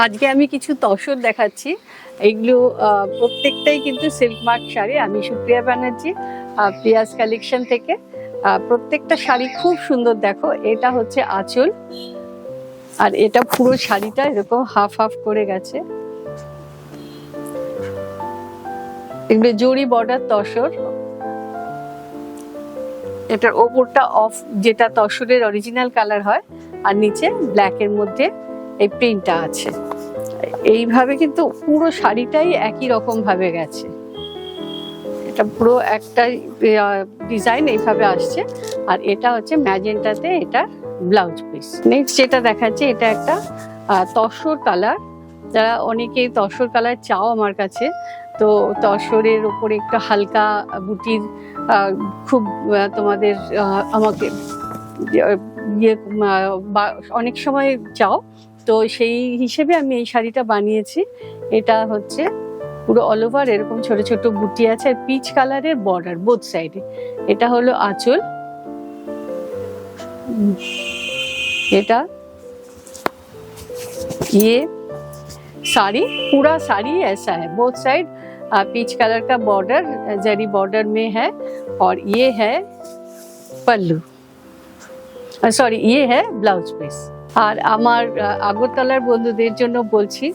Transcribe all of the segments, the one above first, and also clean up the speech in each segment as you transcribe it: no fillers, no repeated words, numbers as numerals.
আজকে আমি কিছু তসর দেখাচ্ছি। এইগুলো প্রত্যেকটাই কিন্তু সিল্ক মার্ক শাড়ি। আমি সুপ্রিয়া ব্যানার্জি, প্রিয়াস কালেকশন থেকে। প্রত্যেকটা শাড়ি খুব সুন্দর। দেখো, এটা হচ্ছে আঁচল, আর এটা পুরো শাড়িটা এরকম হাফ হাফ করে গেছে। এগুলো জরি বর্ডার তসর। এটার ওপরটা অফ, যেটা তসরের অরিজিনাল কালার হয়, আর নিচে ব্ল্যাকের মধ্যে এই প্রিন্টটা আছে। এইভাবে কিন্তু পুরো শাড়িটাই একই রকম ভাবে গেছে। এটা পুরো একটা ডিজাইন এইভাবে আসছে। আর এটা হচ্ছে ম্যাজেন্টাতে এটা ব্লাউজ পিস। নেক্সট যেটা দেখাচ্ছে, এটা একটা তসর কালার। যারা অনেকেই তসর কালার চাও আমার কাছে, তো তসরের ওপরে একটু হালকা বুটির খুব তোমাদের আমাকে ইয়ে অনেক সময় চাও, তো সেই হিসেবে আমি এই শাড়িটা বানিয়েছি। এটা হচ্ছে পুরো অল ওভার এরকম ছোট ছোট বুটি আছে, আর পিচ কালারের বর্ডার বোথ সাইডে। এটা হলো আঁচল। এটা ये साड़ी, पूरा साड़ी ऐसा है, बोथ साइड पीच कलर का बॉर्डर जरी बॉर्डर में है। और ये है पल्लू, सॉरी ये है ब्लाउज पिस। আর আমার আগরতলার বন্ধুদের জন্য বলছি,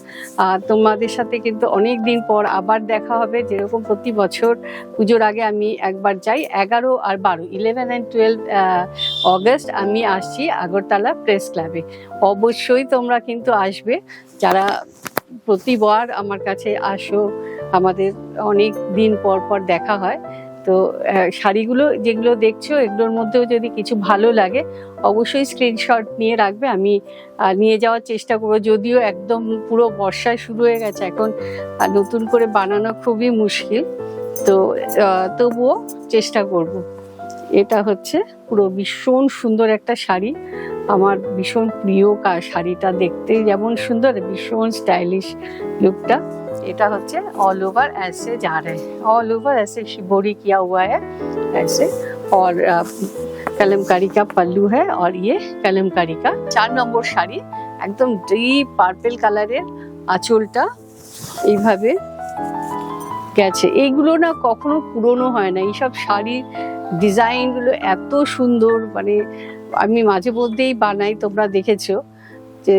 তোমাদের সাথে কিন্তু অনেক দিন পর আবার দেখা হবে। যেরকম প্রতি বছর পুজোর আগে আমি একবার যাই, 11 আর 12, 11 and 12 অগস্ট আমি আসছি আগরতলা প্রেস ক্লাবে। অবশ্যই তোমরা কিন্তু আসবে, যারা প্রতিবার আমার কাছে আসো। আমাদের অনেক দিন পর পর দেখা হয়। তো শাড়িগুলো যেগুলো দেখছো, এগুলোর মধ্যেও যদি কিছু ভালো লাগে অবশ্যই স্ক্রিনশট নিয়ে রাখবে। আমি নিয়ে যাওয়ার চেষ্টা করবো। যদিও একদম পুরো বর্ষায় শুরু হয়ে গেছে, এখন নতুন করে বানানো খুবই মুশকিল, তো তবুও চেষ্টা করব। এটা হচ্ছে পুরো ভীষণ সুন্দর একটা শাড়ি, আমার ভীষণ প্রিয় শাড়িটা। দেখতে যেমন সুন্দর, ভীষণ স্টাইলিশ लुकটা। এটা হচ্ছে ऑल ओवर ऐसे जा रहे हैं, ऑल ओवर ऐसे शिबोरी किया हुआ है ऐसे। और कलमकारी का पल्लू है, और ये कलमकारी का 4 নম্বর শাড়ি। একদম ডিপ পার্পল কালারের আঁচলটা এইভাবে গেছে। এইগুলো না কখনো পুরনো হয় না, এইসব শাড়ির ডিজাইনগুলো এত সুন্দর। মানে আমি মাঝে মধ্যেই বানাই, তোমরা দেখেছো যে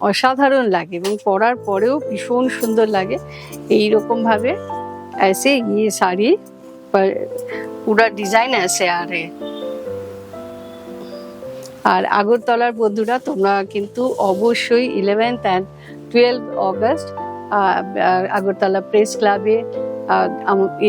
অসাধারণ লাগে, এবং পরার পরেও ভীষণ সুন্দর লাগে। এইরকম ভাবে ऐसे ये साड़ी पर पूरा डिजाइन ऐसे आ रहे। আর আগরতলার বন্ধুরা, তোমরা কিন্তু অবশ্যই 11 and 12 অগস্ট আগরতলা প্রেস ক্লাবে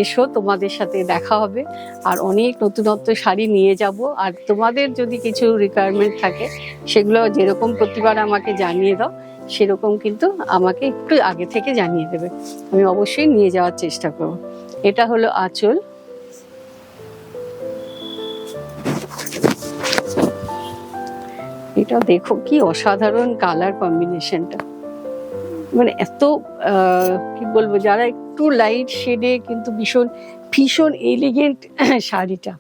এসো, তোমাদের সাথে দেখা হবে। আর অনেক নতুনত্ব শাড়ি নিয়ে যাব। আর তোমাদের যদি কিছু রিকোয়ারমেন্ট থাকে, সেগুলো যেরকম প্রতিবার আমাকে জানিয়ে দাও, সেরকম কিন্তু আমাকে একটু আগে থেকে জানিয়ে দেবে। আমি অবশ্যই নিয়ে যাওয়ার চেষ্টা করব। এটা হলো আঁচল। এটা দেখো কি অসাধারণ কালার কম্বিনেশনটা, মানে এত কি বলবো, যারা একটু লাইট শেডে কিন্তু ভীষণ ভীষণ এলিগেন্ট শাড়িটা,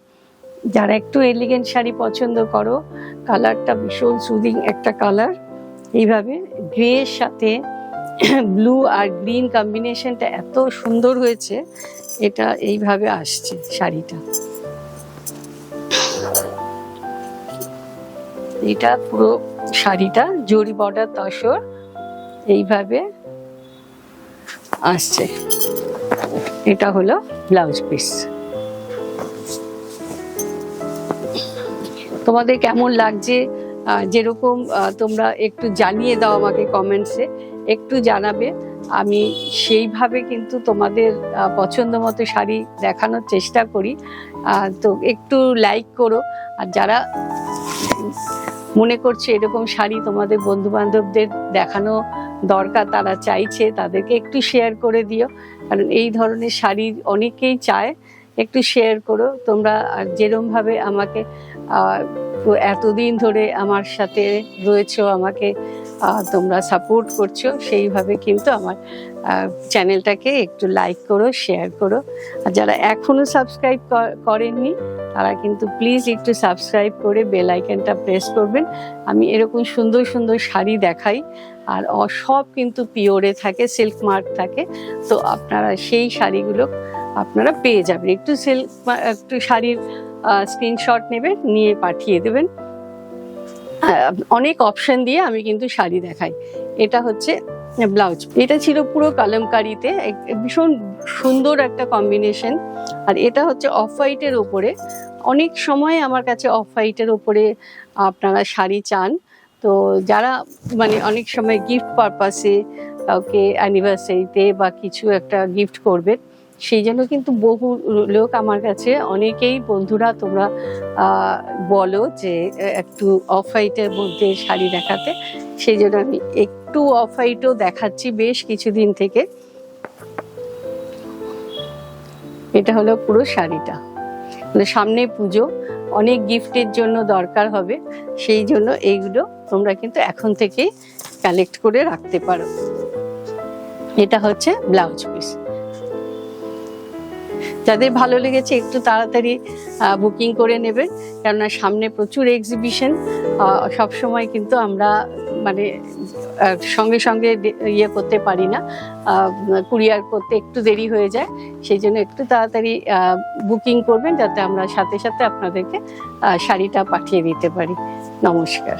যারা একটু এলিগেন্ট শাড়ি পছন্দ করো, কালারটা ভীষণ সুদিং একটা কালার। এইভাবে গ্রের সাথে ব্লু আর গ্রিন কম্বিনেশনটা এত সুন্দর হয়েছে। এটা এইভাবে আসছে শাড়িটা। এটা পুরো শাড়িটা জরি বর্ডার তসর এইভাবে আসছে। এটা হলো ব্লাউজ পিস। তোমাদের কেমন লাগছে, যেরকম তোমরা একটু জানিয়ে দাও আমাকে কমেন্টসে, একটু জানাবে। আমি সেইভাবে কিন্তু তোমাদের পছন্দ মতো শাড়ি দেখানোর চেষ্টা করি। তো একটু লাইক করো। আর যারা মনে করছে এরকম শাড়ি তোমাদের বন্ধু বান্ধবদের দেখানো দরকার, তারা চাইছে, তাদেরকে একটু শেয়ার করে দিও। কারণ এই ধরনের শাড়ি অনেকেই চায়, একটু শেয়ার করো তোমরা। আর যেরমভাবে আমাকে এতদিন ধরে আমার সাথে রয়েছো, আমাকে তোমরা সাপোর্ট করছো, সেইভাবে কিন্তু আমার চ্যানেলটাকে একটু লাইক করো, শেয়ার করো। আর যারা এখনো সাবস্ক্রাইব করেননি, তারা কিন্তু প্লিজ একটু সাবস্ক্রাইব করে বেল আইকনটা প্রেস করবেন। আমি এরকম সুন্দর সুন্দর শাড়ি দেখাই, আর সব কিন্তু পিওরে থাকে, সিল্ক মার্ক থাকে। তো আপনারা সেই শাড়িগুলো আপনারা পেয়ে যাবেন। একটু শাড়ির স্ক্রিনশট নেবেন, নিয়ে পাঠিয়ে দেবেন। অনেক অপশন দিয়ে আমি কিন্তু শাড়ি দেখাই। এটা হচ্ছে ব্লাউজ, এটা ছিল পুরো কালামকারিতে, ভীষণ সুন্দর একটা কম্বিনেশন। আর এটা হচ্ছে অফ হোয়াইটের ওপরে। অনেক সময় আমার কাছে অফ হোয়াইটের ওপরে আপনারা শাড়ি চান, তো যারা মানে অনেক সময় গিফট পারপাসে কাউকে অ্যানিভার্সারিতে বা কিছু একটা গিফট করবে, সেই জন্য কিন্তু বহু লোক আমার কাছে, অনেকেই বন্ধুরা তোমরা বলো যে একটু অফ হোয়াইটের মধ্যে শাড়ি দেখাতে। সেই জন্য আমি একটু অফ হোয়াইটও দেখাচ্ছি বেশ কিছুদিন থেকে। এটা হলো পুরো শাড়িটা, মানে সামনে পুজো, অনেক গিফটের জন্য দরকার হবে, সেই জন্য এইগুলো তোমরা কিন্তু এখন থেকেই কালেক্ট করে রাখতে পারো। এটা হচ্ছে ব্লাউজ পিস। যাদের ভালো লেগেছে একটু তাড়াতাড়ি বুকিং করে নেবেন, কেননা সামনে প্রচুর এক্সিবিশন। সবসময় কিন্তু আমরা মানে সঙ্গে সঙ্গে ইয়ে করতে পারি না, কুরিয়ার করতে একটু দেরি হয়ে যায়। সেই জন্য একটু তাড়াতাড়ি বুকিং করবেন, যাতে আমরা সাথে সাথে আপনাদেরকে শাড়িটা পাঠিয়ে দিতে পারি। নমস্কার।